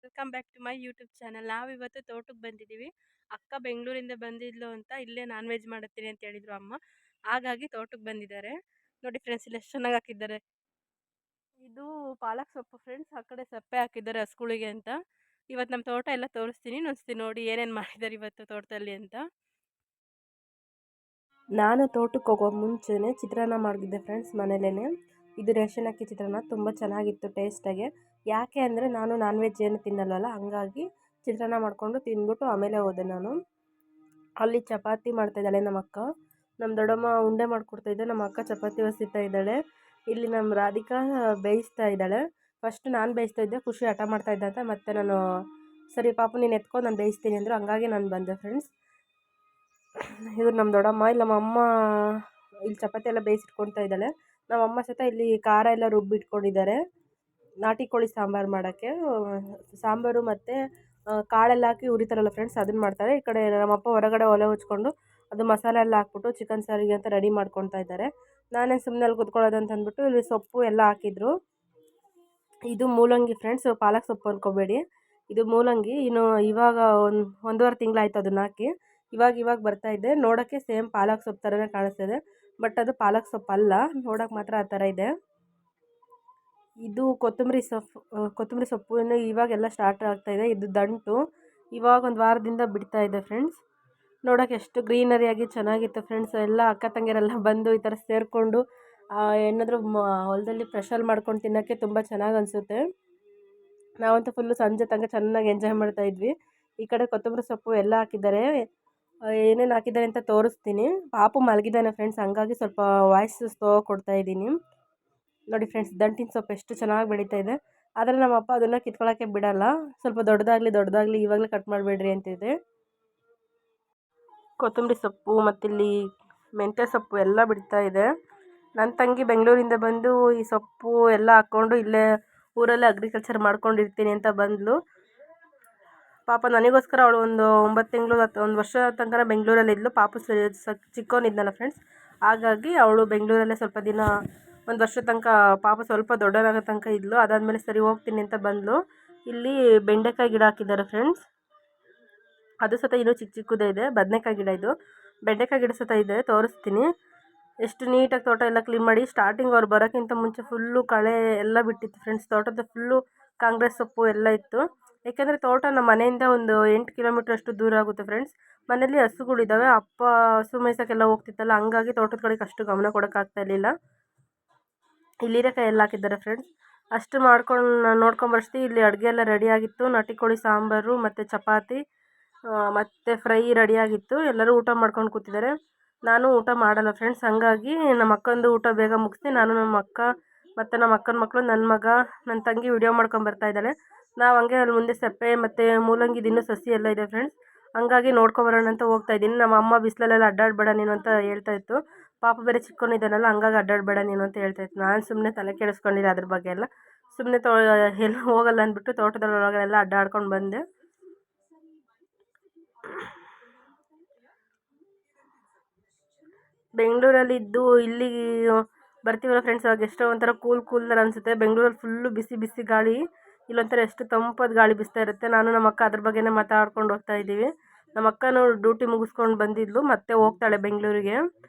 Welcome back to my YouTube channel. ನಾವಿವತ್ತು ತೋಟಕ್ಕೆ ಬಂದಿದ್ದೀವಿ. ಅಕ್ಕ ಬೆಂಗಳೂರಿಂದ ಬಂದಿದ್ಲು ಅಂತ ಇಲ್ಲೇ ನಾನ್ ವೆಜ್ ಮಾಡುತ್ತೀನಿ ಅಂತ ಹೇಳಿದ್ರು ಅಮ್ಮ. ಹಾಗಾಗಿ ತೋಟಕ್ಕೆ ಬಂದಿದ್ದಾರೆ. ನೋಡಿ ಫ್ರೆಂಡ್ಸ್, ಇಲ್ಲಿ ಎಷ್ಟು ಚೆನ್ನಾಗಿ ಹಾಕಿದ್ದಾರೆ. ಇದು ಪಾಲಕ್ ಸೊಪ್ಪು ಫ್ರೆಂಡ್ಸ್. ಆ ಕಡೆ ಸಪ್ಪೆ ಹಾಕಿದ್ದಾರೆ ಹಸುಗಳಿಗೆ ಅಂತ. ಇವತ್ತು ನಮ್ಮ ತೋಟ ಎಲ್ಲ ತೋರಿಸ್ತೀನಿ, ಇನ್ನೊಂದ್ಸತಿ ನೋಡಿ ಏನೇನು ಮಾಡಿದ್ದಾರೆ ಇವತ್ತು ತೋಟದಲ್ಲಿ ಅಂತ. ನಾನು ತೋಟಕ್ಕೆ ಹೋಗೋ ಮುಂಚೆನೇ ಚಿತ್ರಾನ್ನ ಮಾಡಿದ್ದೆ ಫ್ರೆಂಡ್ಸ್ ಮನೇಲೇ. ಇದು ರೇಷನ್ ಅಕ್ಕಿ ಚಿತ್ರಾನ್ನ, ತುಂಬ ಚೆನ್ನಾಗಿತ್ತು ಟೇಸ್ಟಾಗೆ. ಯಾಕೆ ಅಂದರೆ ನಾನು ನಾನ್ ವೆಜ್ ಏನು ತಿನ್ನಲ್ವಲ್ಲ, ಹಂಗಾಗಿ ಚಿತ್ರಾನ್ನ ಮಾಡಿಕೊಂಡು ತಿಂದ್ಬಿಟ್ಟು ಆಮೇಲೆ ಹೋದೆ ನಾನು. ಅಲ್ಲಿ ಚಪಾತಿ ಮಾಡ್ತಾಯಿದ್ದಾಳೆ ನಮ್ಮ ಅಕ್ಕ, ನಮ್ಮ ದೊಡ್ಡಮ್ಮ ಉಂಡೆ ಮಾಡಿಕೊಡ್ತಾಯಿದ್ದೆ, ನಮ್ಮ ಅಕ್ಕ ಚಪಾತಿ ಹೊಸಿತಾ ಇದ್ದಾಳೆ. ಇಲ್ಲಿ ನಮ್ಮ ರಾಧಿಕಾ ಬೇಯಿಸ್ತಾ ಇದ್ದಾಳೆ. ಫಸ್ಟ್ ನಾನು ಬೇಯಿಸ್ತಾ ಇದ್ದೆ, ಖುಷಿ ಹಠ ಮಾಡ್ತಾಯಿದ್ದೆ ಅಂತ ಮತ್ತೆ ನಾನು ಸರಿ ಪಾಪು ನೀನು ಎತ್ಕೊಂಡು ನಾನು ಬೇಯಿಸ್ತೀನಿ ಅಂದರು, ಹಂಗಾಗಿ ನಾನು ಬಂದೆ ಫ್ರೆಂಡ್ಸ್. ಇವ್ರು ನಮ್ಮ ದೊಡ್ಡಮ್ಮ, ಇಲ್ಲಿ ನಮ್ಮ ಅಮ್ಮ ಇಲ್ಲಿ ಚಪಾತಿ ಎಲ್ಲ ಬೇಯಿಸಿಟ್ಕೊಳ್ತಾ ಇದ್ದಾಳೆ. ನಮ್ಮ ಅಮ್ಮ ಸಹಿತ ಇಲ್ಲಿ ಖಾರ ಎಲ್ಲ ರುಬ್ಬಿಟ್ಕೊಂಡಿದ್ದಾರೆ ನಾಟಿ ಕೋಳಿ ಸಾಂಬಾರು ಮಾಡೋಕ್ಕೆ. ಸಾಂಬಾರು ಮತ್ತು ಕಾಳೆಲ್ಲ ಹಾಕಿ ಉರಿತಾರಲ್ಲ ಫ್ರೆಂಡ್ಸ್, ಅದನ್ನು ಮಾಡ್ತಾರೆ. ಈ ಕಡೆ ನಮ್ಮಪ್ಪ ಹೊರಗಡೆ ಒಲೆ ಹಚ್ಕೊಂಡು ಅದು ಮಸಾಲೆ ಎಲ್ಲ ಹಾಕ್ಬಿಟ್ಟು ಚಿಕನ್ ಸಾರಿಗೆ ಅಂತ ರೆಡಿ ಮಾಡ್ಕೊತಾ ಇದ್ದಾರೆ. ನಾನೇ ಸುಮ್ಮನೆ ಅಲ್ಲಿ ಕೂತ್ಕೊಳ್ಳೋದು ಅಂತ ಅಂದ್ಬಿಟ್ಟು ಇಲ್ಲಿ ಸೊಪ್ಪು ಎಲ್ಲ ಹಾಕಿದ್ರು. ಇದು ಮೂಲಂಗಿ ಫ್ರೆಂಡ್ಸ್, ಪಾಲಕ್ ಸೊಪ್ಪು ಅಂದ್ಕೋಬೇಡಿ, ಇದು ಮೂಲಂಗಿ. ಇನ್ನು ಇವಾಗ ಒಂದೂವರೆ ತಿಂಗಳಾಯ್ತು ಅದನ್ನ ಹಾಕಿ. ಇವಾಗ ಬರ್ತಾ ಇದೆ. ನೋಡೋಕ್ಕೆ ಸೇಮ್ ಪಾಲಕ್ ಸೊಪ್ಪು ಥರನೇ ಕಾಣಿಸ್ತಿದೆ, ಬಟ್ ಅದು ಪಾಲಕ್ ಸೊಪ್ಪು ಅಲ್ಲ, ನೋಡೋಕೆ ಮಾತ್ರ ಆ ಥರ ಇದೆ. ಇದು ಕೊತ್ತಂಬರಿ ಸೊಪ್ಪು ಇನ್ನು ಇವಾಗೆಲ್ಲ ಸ್ಟಾರ್ಟ್ ಆಗ್ತಾಯಿದೆ. ಇದು ದಂಟು ಇವಾಗ ಒಂದು ವಾರದಿಂದ ಬಿಡ್ತಾ ಇದೆ ಫ್ರೆಂಡ್ಸ್. ನೋಡೋಕೆ ಎಷ್ಟು ಗ್ರೀನರಿಯಾಗಿ ಚೆನ್ನಾಗಿತ್ತು ಫ್ರೆಂಡ್ಸ್. ಎಲ್ಲ ಅಕ್ಕ ತಂಗಿಯರೆಲ್ಲ ಬಂದು ಈ ಥರ ಸೇರಿಕೊಂಡು ಏನಾದರೂ ಹೊಲದಲ್ಲಿ ಫ್ರೆಶಲ್ಲಿ ಮಾಡ್ಕೊಂಡು ತಿನ್ನೋಕ್ಕೆ ತುಂಬ ಚೆನ್ನಾಗಿ ಅನಿಸುತ್ತೆ. ನಾವಂತೂ ಫುಲ್ಲು ಸಂಜೆ ತನಕ ಚೆನ್ನಾಗಿ ಎಂಜಾಯ್ ಮಾಡ್ತಾಯಿದ್ವಿ. ಈ ಕಡೆ ಕೊತ್ತಂಬರಿ ಸೊಪ್ಪು ಎಲ್ಲ ಹಾಕಿದ್ದಾರೆ. ಏನೇನು ಹಾಕಿದ್ದಾರೆ ಅಂತ ತೋರಿಸ್ತೀನಿ. ಪಾಪು ಮಲಗಿದ್ದಾನೆ ಫ್ರೆಂಡ್ಸ್, ಹಂಗಾಗಿ ಸ್ವಲ್ಪ ವಾಯ್ಸ್ ಸ್ಲೋ ಕೊಡ್ತಾಯಿದ್ದೀನಿ. ನೋಡಿ ಫ್ರೆಂಡ್ಸ್, ದಂಟಿನ ಸೊಪ್ಪು ಎಷ್ಟು ಚೆನ್ನಾಗಿ ಬೆಳೀತಾ ಇದೆ. ಆದರೆ ನಮ್ಮ ಅಪ್ಪ ಅದನ್ನು ಕಿತ್ಕೊಳ್ಳೋಕ್ಕೆ ಬಿಡಲ್ಲ, ಸ್ವಲ್ಪ ದೊಡ್ಡದಾಗಲಿ ಇವಾಗಲೇ ಕಟ್ ಮಾಡಬೇಡ್ರಿ ಅಂತಿದೆ. ಕೊತ್ತಂಬರಿ ಸೊಪ್ಪು ಮತ್ತಿಲ್ಲಿ ಮೆಂತ್ಯ ಸೊಪ್ಪು ಎಲ್ಲ ಬಿಡ್ತಾ ಇದೆ. ನನ್ನ ತಂಗಿ ಬೆಂಗಳೂರಿಂದ ಬಂದು ಈ ಸೊಪ್ಪು ಎಲ್ಲ ಹಾಕ್ಕೊಂಡು ಇಲ್ಲೇ ಊರಲ್ಲೇ ಅಗ್ರಿಕಲ್ಚರ್ ಮಾಡ್ಕೊಂಡಿರ್ತೀನಿ ಅಂತ ಬಂದಳು. ಪಾಪ ನನಗೋಸ್ಕರ ಅವಳು ಒಂದು 9 ತಿಂಗಳು ಅಥವಾ 1 ವರ್ಷ ತನಕ ಬೆಂಗಳೂರಲ್ಲಿದ್ಲು. ಪಾಪು ಚಿಕ್ಕವನಿದ್ನಲ್ಲ ಫ್ರೆಂಡ್ಸ್, ಹಾಗಾಗಿ ಅವಳು ಬೆಂಗಳೂರಲ್ಲೇ ಸ್ವಲ್ಪ ದಿನ 1 ವರ್ಷ ತನಕ ಪಾಪ ಸ್ವಲ್ಪ ದೊಡ್ಡವನಾಗೋ ತನಕ ಇದ್ಲು. ಅದಾದಮೇಲೆ ಸರಿ ಹೋಗ್ತೀನಿ ಅಂತ ಬಂದಳು. ಇಲ್ಲಿ ಬೆಂಡೆಕಾಯಿ ಗಿಡ ಹಾಕಿದ್ದಾರೆ ಫ್ರೆಂಡ್ಸ್, ಅದು ಸತ ಇನ್ನೂ ಚಿಕ್ಕದೇ ಇದೆ. ಬದನೆಕಾಯಿ ಗಿಡ, ಇದು ಬೆಂಡೆಕಾಯಿ ಗಿಡ ಸತ ಇದೆ, ತೋರಿಸ್ತೀನಿ. ಎಷ್ಟು ನೀಟಾಗಿ ತೋಟ ಎಲ್ಲ ಕ್ಲೀನ್ ಮಾಡಿ. ಸ್ಟಾರ್ಟಿಂಗ್ ಅವ್ರು ಬರೋಕ್ಕಿಂತ ಮುಂಚೆ ಫುಲ್ಲು ಕಳೆ ಎಲ್ಲ ಬಿಟ್ಟಿತ್ತು ಫ್ರೆಂಡ್ಸ್. ತೋಟದ ಫುಲ್ಲು ಕಾಂಗ್ರೆಸ್ ಸೊಪ್ಪು ಎಲ್ಲ ಇತ್ತು. ಯಾಕೆಂದರೆ ತೋಟ ನಮ್ಮ ಮನೆಯಿಂದ ಒಂದು 8 ಕಿಲೋಮೀಟ್ರ್ ಅಷ್ಟು ದೂರ ಆಗುತ್ತೆ ಫ್ರೆಂಡ್ಸ್. ಮನೇಲಿ ಹಸುಗಳಿದ್ದಾವೆ, ಅಪ್ಪ ಹಸು ಮೇಯ್ಸೋಕ್ಕೆಲ್ಲ ಹೋಗ್ತಿತ್ತಲ್ಲ, ಹಂಗಾಗಿ ತೋಟದ ಕಡೆಗೆ ಅಷ್ಟು ಗಮನ ಕೊಡೋಕ್ಕಾಗ್ತಾ ಇರಲಿಲ್ಲ. ಇಲ್ಲಿ ಹೀರೆಕಾಯಿ ಎಲ್ಲ ಹಾಕಿದ್ದಾರೆ ಫ್ರೆಂಡ್ಸ್. ಅಷ್ಟು ನೋಡ್ಕೊಂಬರ್ಸ್ತಿ. ಇಲ್ಲಿ ಅಡುಗೆ ಎಲ್ಲ ರೆಡಿಯಾಗಿತ್ತು. ನಾಟಿ ಕೋಳಿ ಸಾಂಬಾರು ಮತ್ತು ಚಪಾತಿ ಮತ್ತು ಫ್ರೈ ರೆಡಿಯಾಗಿತ್ತು. ಎಲ್ಲರೂ ಊಟ ಮಾಡ್ಕೊಂಡು ಕೂತಿದ್ದಾರೆ. ನಾನು ಊಟ ಮಾಡಲ್ಲ ಫ್ರೆಂಡ್ಸ್, ಹಾಗಾಗಿ ನಮ್ಮ ಅಕ್ಕಂದು ಊಟ ಬೇಗ ಮುಗಿಸಿ ನಾನು ನಮ್ಮ ಅಕ್ಕ ಮತ್ತು ನಮ್ಮ ಅಕ್ಕನ ಮಕ್ಕಳು, ನನ್ನ ಮಗ, ನನ್ನ ತಂಗಿ ವಿಡಿಯೋ ಮಾಡ್ಕೊಂಬರ್ತಾ ಇದ್ದಾಳೆ. ನಾವು ಹಂಗೆ ಅಲ್ಲಿ ಮುಂದೆ ಸೆಪ್ಪೆ ಮತ್ತು ಮೂಲಂಗಿದು ಇನ್ನೂ ಸಸಿ ಎಲ್ಲ ಇದೆ ಫ್ರೆಂಡ್ಸ್, ಹಂಗಾಗಿ ನೋಡ್ಕೊಬರೋಣ ಅಂತ ಹೋಗ್ತಾಯಿದ್ದೀನಿ. ನಮ್ಮ ಅಮ್ಮ ಬಿಸಿಲಲ್ಲೆಲ್ಲ ಅಡ್ಡಾಡಬೇಡ ನೀನು ಅಂತ ಹೇಳ್ತಾಯಿತ್ತು. ಪಾಪ ಬೇರೆ ಚಿಕ್ಕವನಿದ್ದಾನಲ್ಲ, ಹಂಗಾಗಿ ಅಡ್ಡಾಡಬೇಡ ನೀನು ಅಂತ ಹೇಳ್ತಾಯಿತ್ತು. ನಾನು ಸುಮ್ಮನೆ ತಲೆ ಕೆಡಿಸ್ಕೊಂಡಿಲ್ಲ ಅದ್ರ ಬಗ್ಗೆ ಎಲ್ಲ. ಸುಮ್ಮನೆ ಎಲ್ಲ ಹೋಗಲ್ಲ ಅಂದ್ಬಿಟ್ಟು ತೋಟದೊಳಗೆಲ್ಲ ಅಡ್ಡಾಡ್ಕೊಂಡು ಬಂದೆ. ಬೆಂಗಳೂರಲ್ಲಿದ್ದು ಇಲ್ಲಿ ಬರ್ತೀವಲ್ಲ ಫ್ರೆಂಡ್ಸ್, ಅವಾಗ ಎಷ್ಟೋ ಒಂಥರ ಕೂಲ್ ಥರ ಅನಿಸುತ್ತೆ. ಬೆಂಗಳೂರಲ್ಲಿ ಫುಲ್ಲು ಬಿಸಿ ಗಾಳಿ, ಇಲ್ಲೊಂಥರ ಎಷ್ಟು ತಂಪಾದ ಗಾಳಿ ಬೀಸ್ತಾ ಇರುತ್ತೆ. ನಾನು ನಮ್ಮ ಅಕ್ಕ ಅದ್ರ ಬಗ್ಗೆನೇ ಮಾತಾಡ್ಕೊಂಡು ಹೋಗ್ತಾ ಇದ್ದೀವಿ. ನಮ್ಮ ಅಕ್ಕನೂ ಡ್ಯೂಟಿ ಮುಗಿಸ್ಕೊಂಡು ಬಂದಿದ್ಲು, ಮತ್ತೆ ಹೋಗ್ತಾಳೆ ಬೆಂಗಳೂರಿಗೆ.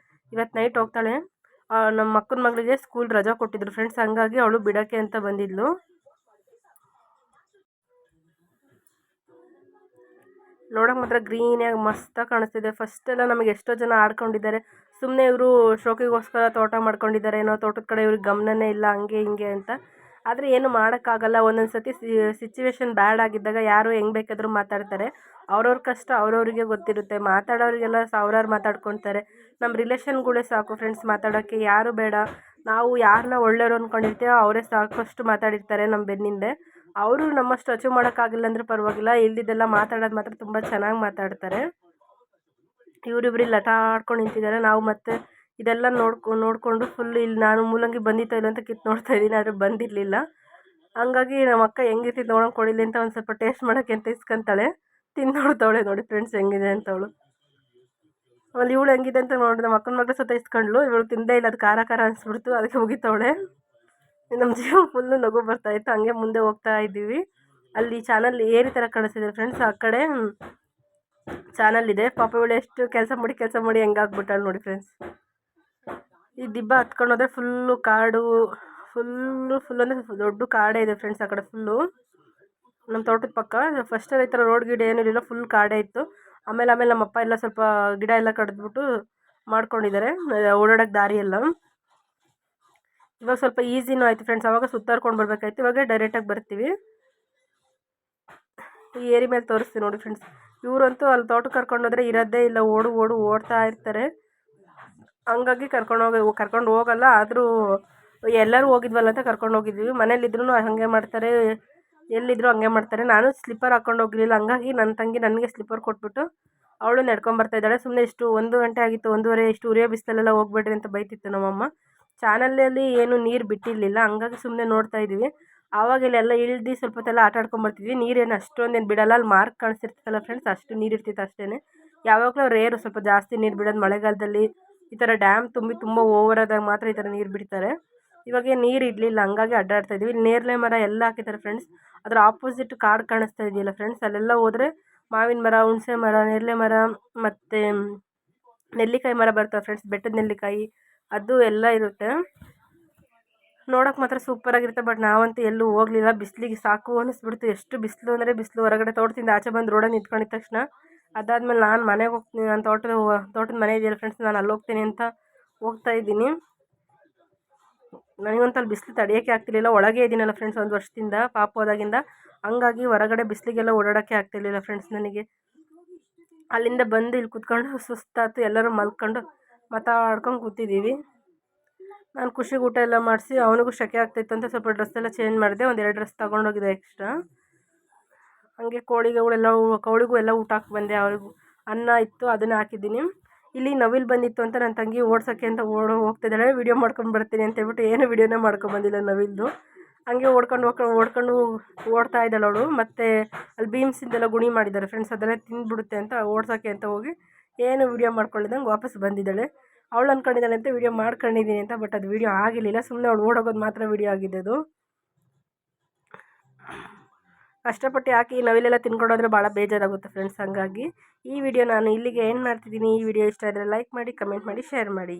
ಇವತ್ತು ನೈಟ್ ಹೋಗ್ತಾಳೆ. ನಮ್ಮ ಅಕ್ಕನ ಮಗಳಿಗೆ ಸ್ಕೂಲ್ ರಜಾ ಕೊಟ್ಟಿದ್ರು ಫ್ರೆಂಡ್ಸ್, ಹಂಗಾಗಿ ಅವಳು ಬಿಡೋಕ್ಕೆ ಅಂತ ಬಂದಿದ್ಲು. ನೋಡೋಕೆ ಮಾತ್ರ ಗ್ರೀನಾಗಿ ಮಸ್ತಾಗಿ ಕಾಣಿಸ್ತಿದೆ. ಫಸ್ಟೆಲ್ಲ ನಮಗೆ ಎಷ್ಟೋ ಜನ ಆಡ್ಕೊಂಡಿದ್ದಾರೆ, ಸುಮ್ಮನೆ ಇವರು ಶೋಕಿಗೋಸ್ಕರ ತೋಟ ಮಾಡ್ಕೊಂಡಿದ್ದಾರೆ ಏನೋ, ತೋಟದ ಕಡೆ ಇವ್ರಿಗೆ ಗಮನನೇ ಇಲ್ಲ ಹಂಗೆ ಹಿಂಗೆ ಅಂತ. ಆದರೆ ಏನು ಮಾಡೋಕ್ಕಾಗಲ್ಲ. ಒಂದೊಂದು ಸತಿ ಸಿಚುವೇಶನ್ ಬ್ಯಾಡ್ ಆಗಿದ್ದಾಗ ಯಾರು ಹೆಂಗೆ ಬೇಕಾದರೂ ಮಾತಾಡ್ತಾರೆ. ಅವ್ರವ್ರ ಕಷ್ಟ ಅವ್ರವ್ರಿಗೆ ಗೊತ್ತಿರುತ್ತೆ. ಮಾತಾಡೋರಿಗೆಲ್ಲ ಸಾವಿರಾರು ಮಾತಾಡ್ಕೊತಾರೆ. ನಮ್ಮ ರಿಲೇಷನ್ಗಳೇ ಸಾಕು ಫ್ರೆಂಡ್ಸ್ ಮಾತಾಡೋಕ್ಕೆ, ಯಾರು ಬೇಡ. ನಾವು ಯಾರನ್ನ ಒಳ್ಳೆಯವರು ಅಂದ್ಕೊಂಡಿರ್ತೀವೋ ಅವರೇ ಸಾಕಷ್ಟು ಮಾತಾಡಿರ್ತಾರೆ ನಮ್ಮ ಬೆನ್ನಿಂದೆ. ಅವರು ನಮ್ಮಷ್ಟು ಅಚೀವ್ ಮಾಡೋಕ್ಕಾಗಿಲ್ಲ ಅಂದರೆ ಪರವಾಗಿಲ್ಲ, ಇಲ್ದಿದ್ದೆಲ್ಲ ಮಾತಾಡೋದು ಮಾತ್ರ ತುಂಬ ಚೆನ್ನಾಗಿ ಮಾತಾಡ್ತಾರೆ. ಇವರಿಬ್ರು ಇಲ್ಲಿ ಆಟ ಆಡ್ಕೊಂಡು ನಿಂತಿದ್ದಾರೆ. ನಾವು ಮತ್ತೆ ಇದೆಲ್ಲ ನೋಡಿಕೊಂಡು ಫುಲ್ ಇಲ್ಲಿ ನಾನು ಮೂಲಂಗಿ ಬಂದಿತ್ತೋ ಇಲ್ಲ ಅಂತ ಕಿತ್ತು ನೋಡ್ತಾ ಇದ್ದೀನಿ, ಆದರೆ ಬಂದಿರಲಿಲ್ಲ. ಹಂಗಾಗಿ ನಮ್ಮ ಅಕ್ಕ ಹೆಂಗಿರ್ತಿತ್ತು ನೋಡೋಕೆ ಕೊಡಿಲಿ ಅಂತ ಒಂದು ಸ್ವಲ್ಪ ಟೇಸ್ಟ್ ಮಾಡೋಕ್ಕೆ ಅಂತ ಇಸ್ಕೊಂತಾಳೆ. ತಿಂದು ನೋಡ್ತಾವಳೆ ನೋಡಿ ಫ್ರೆಂಡ್ಸ್ ಹೆಂಗಿದೆ ಅಂತ ಅವಳು. ಆಮೇಲೆ ಇವಳು ಹೆಂಗಿದೆ ಅಂತ ನೋಡಿ ನಮ್ಮ ಅಕ್ಕನ ಮಗಳು ಸತ ಇಸ್ಕೊಂಡ್ಳು. ಇವಳು ತಿಂದೇ ಇಲ್ಲ, ಅದು ಖಾರ ಅನಿಸ್ಬಿಡ್ತು, ಅದಕ್ಕೆ ಮುಗಿತವಳೆ. ನಮ್ಮ ಜೀವ ಫುಲ್ಲು ನಗು ಬರ್ತಾಯಿತ್ತು. ಹಂಗೆ ಮುಂದೆ ಹೋಗ್ತಾ ಇದ್ದೀವಿ. ಅಲ್ಲಿ ಚಾನಲ್ ಏರಿ ಥರ ಕಾಣಿಸ್ತಿದೆ ಫ್ರೆಂಡ್ಸ್. ಆ ಕಡೆ ಚಾನಲ್ ಇದೆ. ಪಾಪ ಇವಳು ಎಷ್ಟು ಕೆಲಸ ಮಾಡಿ ಹೆಂಗಾಗ್ಬಿಟ್ಟಾಳೆ ನೋಡಿ ಫ್ರೆಂಡ್ಸ್. ಈ ದಿಬ್ಬ ಹತ್ಕೊಂಡು ಹೋದರೆ ಫುಲ್ಲು ಕಾಡು, ಫುಲ್ ಅಂದರೆ ದೊಡ್ಡ ಕಾಡೇ ಇದೆ ಫ್ರೆಂಡ್ಸ್. ಆ ಕಡೆ ಫುಲ್ಲು ನಮ್ಮ ತೋಟದ ಪಕ್ಕ. ಫಸ್ಟಲ್ಲಿ ಈ ಥರ ರೋಡ್ ಗಿಡ ಏನೂ ಇರಲಿಲ್ಲ, ಫುಲ್ ಕಾಡೇ ಇತ್ತು. ಆಮೇಲೆ ನಮ್ಮ ಅಪ್ಪ ಎಲ್ಲ ಸ್ವಲ್ಪ ಗಿಡ ಎಲ್ಲ ಕಡಿದ್ಬಿಟ್ಟು ಮಾಡ್ಕೊಂಡಿದ್ದಾರೆ ಓಡಾಡೋಕ್ಕೆ ದಾರಿ ಎಲ್ಲ. ಇವಾಗ ಸ್ವಲ್ಪ ಈಸಿನೂ ಆಯಿತು ಫ್ರೆಂಡ್ಸ್. ಅವಾಗ ಸುತ್ತಾಡ್ಕೊಂಡು ಬರ್ಬೇಕಾಯ್ತು, ಇವಾಗ ಡೈರೆಕ್ಟಾಗಿ ಬರ್ತೀವಿ. ಈ ಏರಿ ಮೇಲೆ ತೋರಿಸ್ತೀವಿ ನೋಡಿ ಫ್ರೆಂಡ್ಸ್. ಇವರಂತೂ ಅಲ್ಲಿ ತೋಟಕ್ಕೆ ಕರ್ಕೊಂಡೋದ್ರೆ ಇರೋದೇ ಇಲ್ಲ, ಓಡ್ತಾ ಇರ್ತಾರೆ. ಹಂಗಾಗಿ ಕರ್ಕೊಂಡು ಹೋಗಲ್ಲ. ಆದರೂ ಎಲ್ಲರೂ ಹೋಗಿದ್ವಲ್ಲ ಅಂತ ಕರ್ಕೊಂಡು ಹೋಗಿದ್ವಿ. ಮನೇಲಿದ್ರೂ ಹಾಗೆ ಮಾಡ್ತಾರೆ, ಎಲ್ಲಿದ್ದರೂ ಹಂಗೆ ಮಾಡ್ತಾರೆ. ನಾನು ಸ್ಲಿಪ್ಪರ್ ಹಾಕ್ಕೊಂಡು ಹೋಗಲಿಲ್ಲ, ಹಂಗಾಗಿ ನನ್ನ ತಂಗಿ ನನಗೆ ಸ್ಲಿಪ್ಪರ್ ಕೊಟ್ಬಿಟ್ಟು ಅವಳು ನಡ್ಕೊಂಬರ್ತಾಯಿದ್ದಾಳೆ. ಸುಮ್ಮನೆ ಇಷ್ಟು 1 ಗಂಟೆ ಆಗಿತ್ತು, 1:30, ಇಷ್ಟು ಉರಿಯೋ ಬಿಸಿಲಲ್ಲೆಲ್ಲ ಹೋಗ್ಬೇಡ್ರಿ ಅಂತ ಬೈತಿತ್ತು ನಮ್ಮಮ್ಮ. ಚಾನಲಲ್ಲಿ ಏನು ನೀರು ಬಿಟ್ಟಿರಲಿಲ್ಲ, ಹಂಗಾಗಿ ಸುಮ್ಮನೆ ನೋಡ್ತಾ ಇದ್ದೀವಿ. ಆವಾಗ ಇಲ್ಲೆಲ್ಲ ಇಳ್ದು ಸ್ವಲ್ಪ ಹೊತ್ತೆಲ್ಲ ಆಟ ಆಡ್ಕೊಂಬರ್ತಿದ್ವಿ. ನೀರೇನು ಅಷ್ಟೊಂದೇನು ಬಿಡಲ್ಲ, ಅಲ್ಲಿ ಮಾರ್ಕ್ ಕಾಣಿಸ್ತಿರ್ತಲ್ಲ ಫ್ರೆಂಡ್ಸ್, ಅಷ್ಟು ನೀರು ಇರ್ತಿತ್ತು ಅಷ್ಟೇ. ಯಾವಾಗಲೂ ರೇರು ಸ್ವಲ್ಪ ಜಾಸ್ತಿ ನೀರು ಬಿಡೋದು ಮಳೆಗಾಲದಲ್ಲಿ. ಈ ಥರ ಡ್ಯಾಮ್ ತುಂಬ ಓವರ್ ಆದಾಗ ಮಾತ್ರ ಈ ಥರ ನೀರು ಬಿಡ್ತಾರೆ. ಇವಾಗ ನೀರು ಇರಲಿಲ್ಲ, ಹಂಗಾಗಿ ಅಡ್ಡಾಡ್ತಾ ಇದ್ವಿ. ನೇರಳೆ ಮರ ಎಲ್ಲ ಹಾಕಿದ್ದಾರೆ ಫ್ರೆಂಡ್ಸ್. ಅದರ ಆಪೋಸಿಟ್ ಕಾಡು ಕಾಣಿಸ್ತಾ ಇದೆಯಲ್ಲ ಫ್ರೆಂಡ್ಸ್, ಅಲ್ಲೆಲ್ಲ ಹೋದರೆ ಮಾವಿನ ಮರ, ಹುಣಸೆ ಮರ, ನೇರಳೆ ಮರ ಮತ್ತು ನೆಲ್ಲಿಕಾಯಿ ಮರ ಬರ್ತವೆ ಫ್ರೆಂಡ್ಸ್, ಬೆಟ್ಟದ ನೆಲ್ಲಿಕಾಯಿ ಅದು ಎಲ್ಲ ಇರುತ್ತೆ. ನೋಡೋಕೆ ಮಾತ್ರ ಸೂಪರಾಗಿರುತ್ತೆ. ಬಟ್ ನಾವಂತೂ ಎಲ್ಲೂ ಹೋಗಲಿಲ್ಲ, ಬಿಸಿಲಿಗೆ ಸಾಕು ಅನ್ನಿಸ್ಬಿಡ್ತು. ಎಷ್ಟು ಬಿಸಿಲು ಅಂದರೆ ಬಿಸಿಲು. ಹೊರಗಡೆ ತೋಟದಿಂದ ಆಚೆ ಬಂದು ರೋಡಲ್ಲಿ ನಿಂತ್ಕೊಂಡಿದ್ದ ತಕ್ಷಣ ಅದಾದಮೇಲೆ ನಾನು ಮನೆಗೆ ಹೋಗ್ತೀನಿ, ನಾನು ತೋಟದ ಮನೆ ಇದೆಯಲ್ಲ ಫ್ರೆಂಡ್ಸ್, ನಾನು ಅಲ್ಲಿ ಹೋಗ್ತೀನಿ ಅಂತ ಹೋಗ್ತಾ ಇದ್ದೀನಿ. ನನಗಂತೂ ಅಲ್ಲಿ ಬಿಸಿಲು ತಡೆಯೋಕ್ಕೆ ಆಗ್ತಿರ್ಲಿಲ್ಲ. ಒಳಗೆ ಇದ್ದೀನಲ್ಲ ಫ್ರೆಂಡ್ಸ್ 1 ವರ್ಷದಿಂದ ಪಾಪ ಹೋದಾಗಿಂದ, ಹಂಗಾಗಿ ಹೊರಗಡೆ ಬಿಸಿಲಿಗೆಲ್ಲ ಓಡಾಡೋಕ್ಕೆ ಆಗ್ತಿರ್ಲಿಲ್ಲ ಫ್ರೆಂಡ್ಸ್ ನನಗೆ. ಅಲ್ಲಿಂದ ಬಂದು ಇಲ್ಲಿ ಕೂತ್ಕೊಂಡು ಸುಸ್ತಾಯ್ತು, ಎಲ್ಲರೂ ಮಲ್ಕೊಂಡು ಮಾತಾಡ್ಕೊಂಡು ಕೂತಿದ್ದೀವಿ. ನಾನು ಖುಷಿಗೆ ಊಟ ಎಲ್ಲ ಮಾಡಿಸಿ, ಅವನಿಗೂ ಶೆಕೆ ಆಗ್ತಾಯಿತ್ತು ಅಂತ ಸ್ವಲ್ಪ ಡ್ರೆಸ್ ಎಲ್ಲ ಚೇಂಜ್ ಮಾಡಿದೆ. 1-2 ಡ್ರೆಸ್ ತೊಗೊಂಡೋಗಿದೆ ಎಕ್ಸ್ಟ್ರಾ. ಹಾಗೆ ಕೋಳಿಗೂ ಎಲ್ಲ ಊಟ ಹಾಕಿ ಬಂದೆ. ಅವ್ರಿಗೂ ಅನ್ನ ಇತ್ತು, ಅದನ್ನು ಹಾಕಿದ್ದೀನಿ. ಇಲ್ಲಿ ನವಿಲು ಬಂದಿತ್ತು ಅಂತ ನನ್ನ ತಂಗಿ ಓಡ್ಸೋಕ್ಕೆ ಅಂತ ಹೋಗ್ತಿದ್ದಾಳೆ. ವೀಡಿಯೋ ಮಾಡ್ಕೊಂಡು ಬರ್ತೀನಿ ಅಂತ ಹೇಳ್ಬಿಟ್ಟು ಏನು ವೀಡಿಯೋನೇ ಮಾಡ್ಕೊಂಬಂದಿಲ್ಲ ನವಿಲ್ದು. ಹಂಗೆ ಓಡ್ಕೊಂಡು ಓಡ್ತಾ ಇದ್ದಾಳೆ ಅವಳು. ಮತ್ತು ಅಲ್ಲಿ ಬೀನ್ಸಿಂದೆಲ್ಲ ಗುಣಿ ಮಾಡಿದ್ದಾರೆ ಫ್ರೆಂಡ್ಸ್, ಅದೆಲ್ಲ ತಿಂದ್ಬಿಡುತ್ತೆ ಅಂತ ಓಡ್ಸೋಕ್ಕೆ ಅಂತ ಹೋಗಿ ಏನು ವೀಡಿಯೋ ಮಾಡ್ಕೊಳ್ಳಿದಂಗೆ ವಾಪಸ್ ಬಂದಿದ್ದಾಳೆ. ಅವಳು ಅಂದ್ಕೊಂಡಿದ್ದಾಳೆ ಅಂತ ವೀಡಿಯೋ ಮಾಡ್ಕೊಂಡಿದ್ದೀನಿ ಅಂತ, ಬಟ್ ಅದು ವೀಡಿಯೋ ಆಗಿರಲಿಲ್ಲ. ಸುಮ್ಮನೆ ಅವಳು ಓಡೋಗೋದು ಮಾತ್ರ ವೀಡಿಯೋ ಆಗಿದೆ ಅದು. ಕಷ್ಟಪಟ್ಟು ಯಾಕೆ ಈ ನವಿಲೆಲ್ಲ ತಿನ್ಕೊಂಡೋದ್ರೆ ಭಾಳ ಬೇಜಾರಾಗುತ್ತೆ ಫ್ರೆಂಡ್ಸ್. ಹಾಗಾಗಿ ಈ ವಿಡಿಯೋ ನಾನು ಇಲ್ಲಿಗೆ ಏನು ಮಾಡ್ತಿದ್ದೀನಿ. ಈ ವಿಡಿಯೋ ಇಷ್ಟ ಆದರೆ ಲೈಕ್ ಮಾಡಿ, ಕಮೆಂಟ್ ಮಾಡಿ, ಶೇರ್ ಮಾಡಿ.